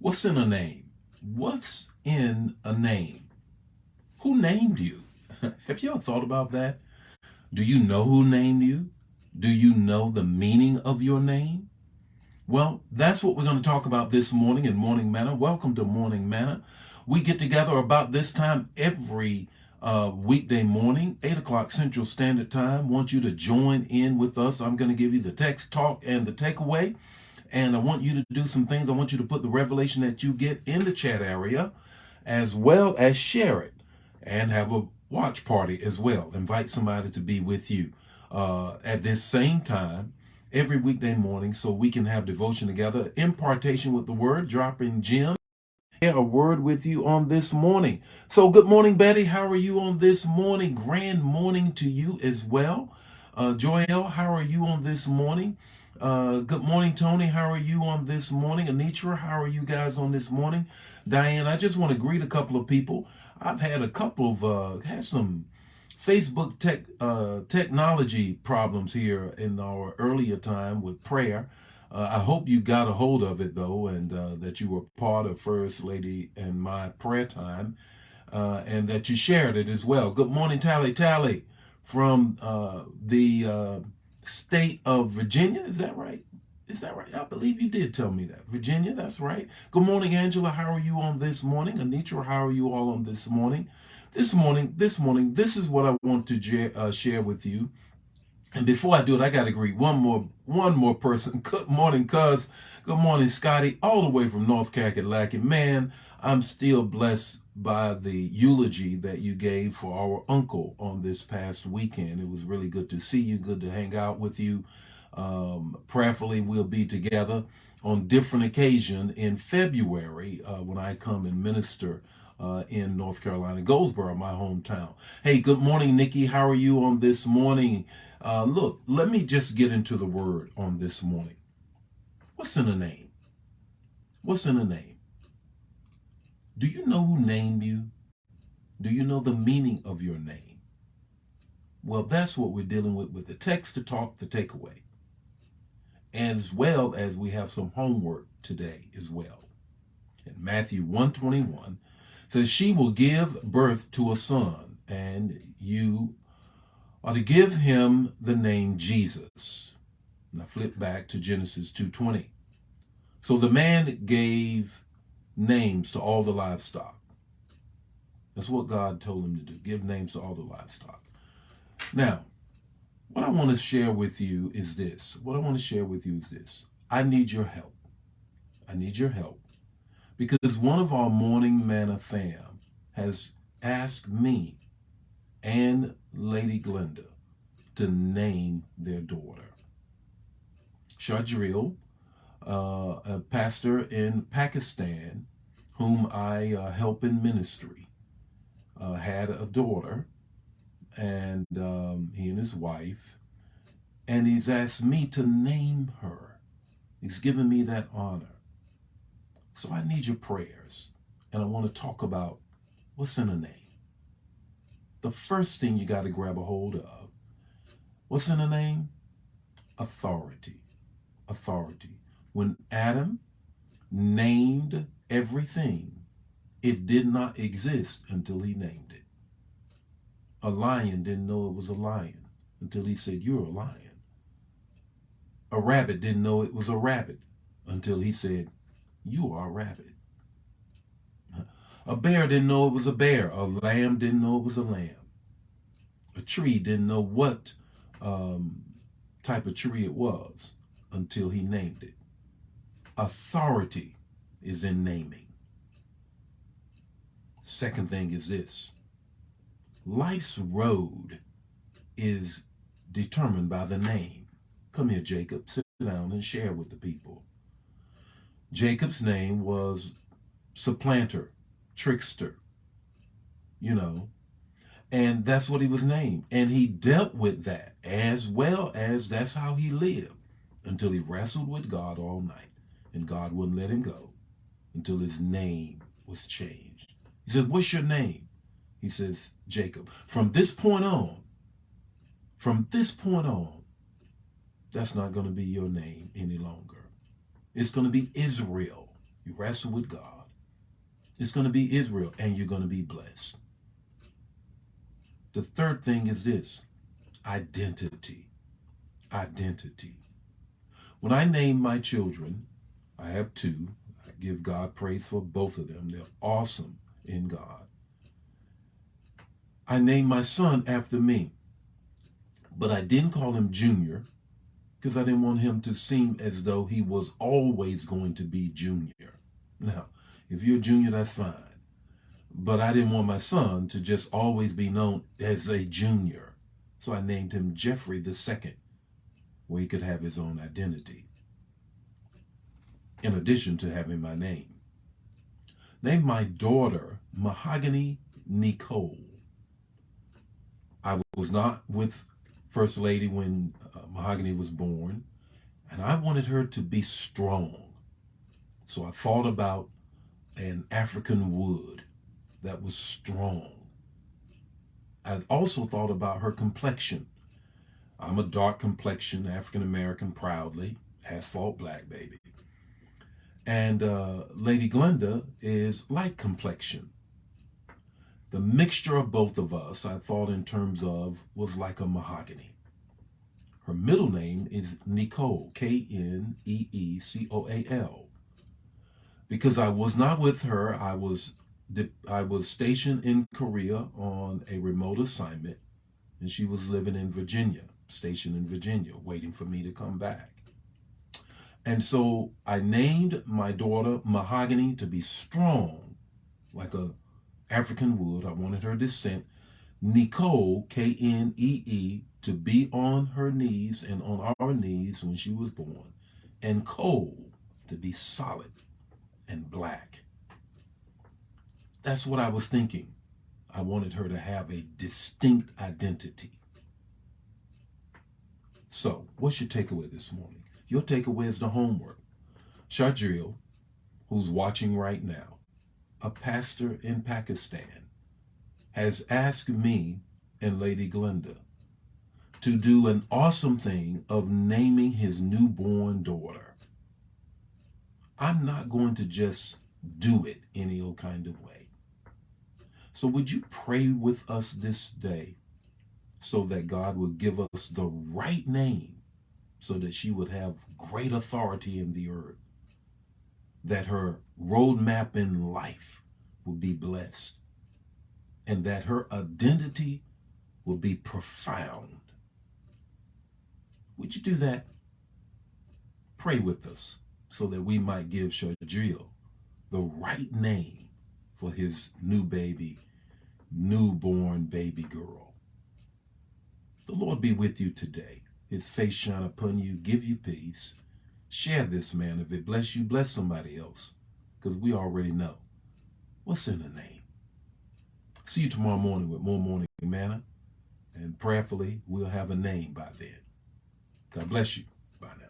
What's in a name? What's in a name? Who named you? Have you ever thought about that? Do you know who named you? Do you know the meaning of your name? Well, that's what we're going to talk about this morning in Morning Manna. Welcome to Morning Manna. We get together about this time every weekday morning, 8 o'clock Central Standard Time. Want you to join in with us. I'm going to give you the text, talk, and the takeaway. And I want you to do some things. I want you to put the revelation that you get in the chat area, as well as share it and have a watch party as well. Invite somebody to be with you at this same time every weekday morning so we can have devotion together, impartation with the word, dropping gems. Share a word with you on this morning. So good morning, Betty. How are you on this morning? Grand morning to you as well. Joelle, how are you on this morning? Good morning, Tony. How are you on this morning? Anitra, how are you guys on this morning? Diane, I just want to greet a couple of people. I've had a couple of had some Facebook technology problems here in our earlier time with prayer. I hope you got a hold of it though, and that you were part of First Lady and my prayer time, and that you shared it as well. Good morning, Tally Tally, from the state of Virginia. Is that right? Is that right? I believe you did tell me that. Virginia, that's right. Good morning, Angela. How are you on this morning? Anitra, how are you all on this morning? This is what I want to share with you. And before I do it, I got to greet one more person. Good morning, cuz. Good morning, Scotty, all the way from North Kakalaki. Man, I'm still blessed by the eulogy that you gave for our uncle on this past weekend. It was really good to see you, good to hang out with you. Prayerfully, we'll be together on different occasion in February when I come and minister in North Carolina, Goldsboro, my hometown. Hey, good morning, Nikki. How are you on this morning? Look, let me just get into the word on this morning. What's in a name? What's in a name? Do you know who named you? Do you know the meaning of your name? Well, that's what we're dealing with the text to talk, the takeaway. As well as we have some homework today as well. In Matthew 1:21 says, she will give birth to a son, and you are to give him the name Jesus. Now flip back to Genesis 2:20. So the man gave names to all the livestock. That's what God told him to do. Give names to all the livestock. Now, what I want to share with you is this. I need your help. I need your help. Because one of our Morning Manna fam has asked me and Lady Glenda to name their daughter. Shadril, a pastor in Pakistan, whom I help in ministry, had a daughter, and he and his wife, and he's asked me to name her. He's given me that honor. So I need your prayers, and I want to talk about what's in a name. The first thing you got to grab a hold of, what's in a name? Authority. Authority. When Adam named everything, it did not exist until he named it. A lion didn't know it was a lion until he said, you're a lion. A rabbit didn't know it was a rabbit until he said, you are a rabbit. A bear didn't know it was a bear. A lamb didn't know it was a lamb. A tree didn't know what type of tree it was until he named it. Authority is in naming. Second thing is this. Life's road is determined by the name. Come here, Jacob. Sit down and share with the people. Jacob's name was supplanter, trickster, and that's what he was named. And he dealt with that as well as that's how he lived until he wrestled with God all night. And God wouldn't let him go until his name was changed. He says, what's your name? He says, Jacob. From this point on, that's not going to be your name any longer. It's going to be Israel. You wrestle with God. It's going to be Israel, and you're going to be blessed. The third thing is this: identity. Identity. When I name my children, I have two. I give God praise for both of them. They're awesome in God. I named my son after me, but I didn't call him Junior because I didn't want him to seem as though he was always going to be Junior. Now, if you're a junior, that's fine. But I didn't want my son to just always be known as a junior. So I named him Jeffrey II, where he could have his own identity, in addition to having my name. Named my daughter Mahogany Nicole. I was not with First Lady when Mahogany was born, and I wanted her to be strong. So I thought about an African wood that was strong. I also thought about her complexion. I'm a dark complexion, African American, proudly, asphalt black baby. And Lady Glenda is light complexion. The mixture of both of us, I thought in terms of, was like a mahogany. Her middle name is Nicole, K-N-E-E-C-O-A-L. Because I was not with her, I was stationed in Korea on a remote assignment, and she was living in Virginia, stationed in Virginia, waiting for me to come back. And so I named my daughter Mahogany to be strong, like a African wood. I wanted her descent. Nicole, K-N-E-E, to be on her knees and on our knees when she was born. And Cole, to be solid and black. That's what I was thinking. I wanted her to have a distinct identity. So, what's your takeaway this morning? Your takeaway is the homework. Shadril, who's watching right now, a pastor in Pakistan, has asked me and Lady Glenda to do an awesome thing of naming his newborn daughter. I'm not going to just do it any old kind of way. So would you pray with us this day so that God will give us the right name so that she would have great authority in the earth, that her roadmap in life will be blessed, and that her identity will be profound? Would you do that? Pray with us so that we might give Shadril the right name for his newborn baby girl. The Lord be with you today. His face shine upon you, give you peace. Share this, man. If it bless you, bless somebody else, because we already know what's in the name. See you tomorrow morning with more Morning Manna, and prayerfully we'll have a name by then. God bless you. Bye now.